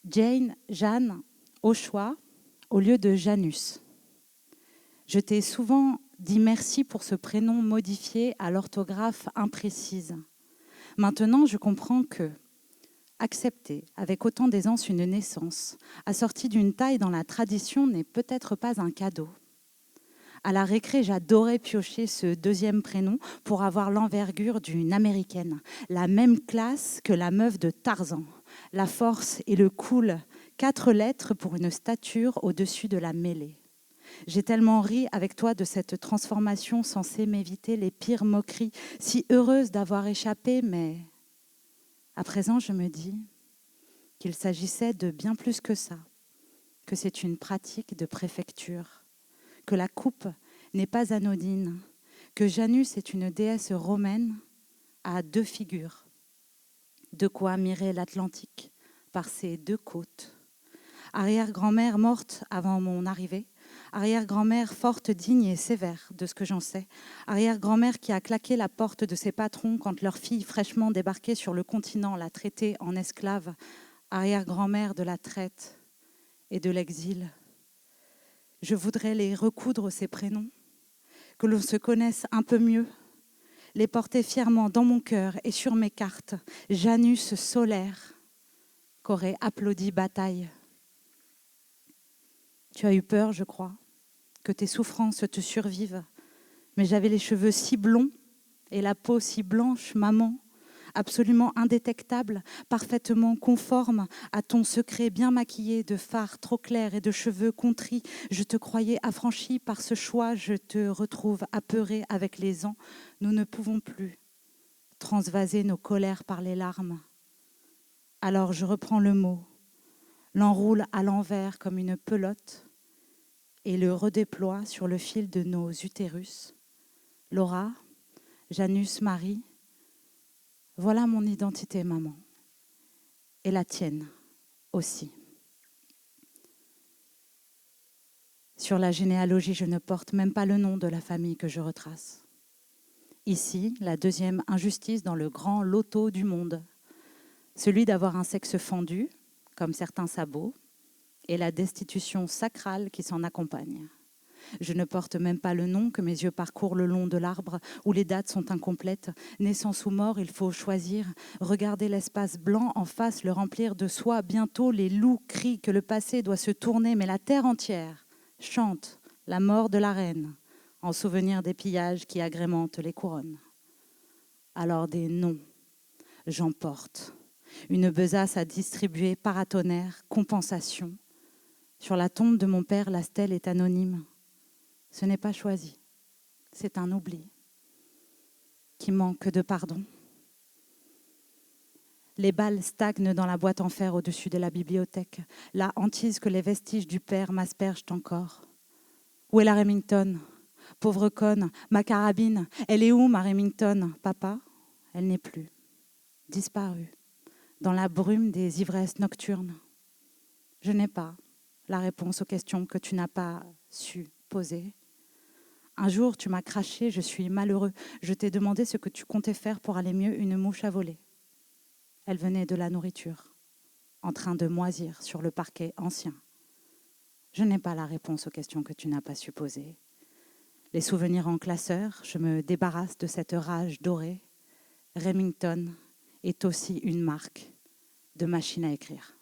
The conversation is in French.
Jane, Jeanne, au choix, au lieu de Janus. Je t'ai souvent dit merci pour ce prénom modifié à l'orthographe imprécise. Maintenant, je comprends que accepter avec autant d'aisance une naissance, assortie d'une taille dans la tradition, n'est peut-être pas un cadeau. À la récré, j'adorais piocher ce deuxième prénom pour avoir l'envergure d'une américaine, la même classe que la meuf de Tarzan, la force et le cool, 4 lettres pour une stature au-dessus de la mêlée. J'ai tellement ri avec toi de cette transformation censée m'éviter les pires moqueries, si heureuse d'avoir échappé, mais à présent je me dis qu'il s'agissait de bien plus que ça, que c'est une pratique de préfecture, que la coupe n'est pas anodine, que Janus est une déesse romaine à 2 figures, de quoi mirer l'Atlantique par ses 2 côtes. Arrière-grand-mère morte avant mon arrivée, arrière-grand-mère forte, digne et sévère, de ce que j'en sais, arrière-grand-mère qui a claqué la porte de ses patrons quand leur fille fraîchement débarquée sur le continent l'a traitée en esclave, arrière-grand-mère de la traite et de l'exil. Je voudrais les recoudre, ces prénoms, que l'on se connaisse un peu mieux, les porter fièrement dans mon cœur et sur mes cartes, Janus solaire, qu'aurait applaudi Bataille. Tu as eu peur, je crois, que tes souffrances te survivent, mais j'avais les cheveux si blonds et la peau si blanche, maman, absolument indétectable, parfaitement conforme à ton secret bien maquillé de fards trop clairs et de cheveux contrits. Je te croyais affranchie par ce choix, je te retrouve apeurée avec les ans. Nous ne pouvons plus transvaser nos colères par les larmes. Alors je reprends le mot, l'enroule à l'envers comme une pelote et le redéploie sur le fil de nos utérus. Laura, Janus, Marie, voilà mon identité, maman. Et la tienne aussi. Sur la généalogie, je ne porte même pas le nom de la famille que je retrace. Ici, la deuxième injustice dans le grand loto du monde. Celui d'avoir un sexe fendu, comme certains sabots, et la destitution sacrale qui s'en accompagne. Je ne porte même pas le nom que mes yeux parcourent le long de l'arbre où les dates sont incomplètes. Naissance ou mort, il faut choisir. Regarder l'espace blanc en face, le remplir de soi. Bientôt, les loups crient que le passé doit se tourner, mais la terre entière chante la mort de la reine en souvenir des pillages qui agrémentent les couronnes. Alors des noms, j'en porte. Une besace à distribuer, paratonnerre, compensation. Sur la tombe de mon père, la stèle est anonyme. Ce n'est pas choisi, c'est un oubli qui manque de pardon. Les balles stagnent dans la boîte en fer au-dessus de la bibliothèque, la hantise que les vestiges du père m'aspergent encore. Où est la Remington ? Pauvre conne, ma carabine, elle est où ma Remington ? Papa ? Elle n'est plus, disparue, dans la brume des ivresses nocturnes. Je n'ai pas la réponse aux questions que tu n'as pas su poser. Un jour, tu m'as craché, je suis malheureux. Je t'ai demandé ce que tu comptais faire pour aller mieux, une mouche a volé. Elle venait de la nourriture, en train de moisir sur le parquet ancien. Je n'ai pas la réponse aux questions que tu n'as pas su poser. Les souvenirs en classeur, je me débarrasse de cette rage dorée. Remington est aussi une marque de machine à écrire.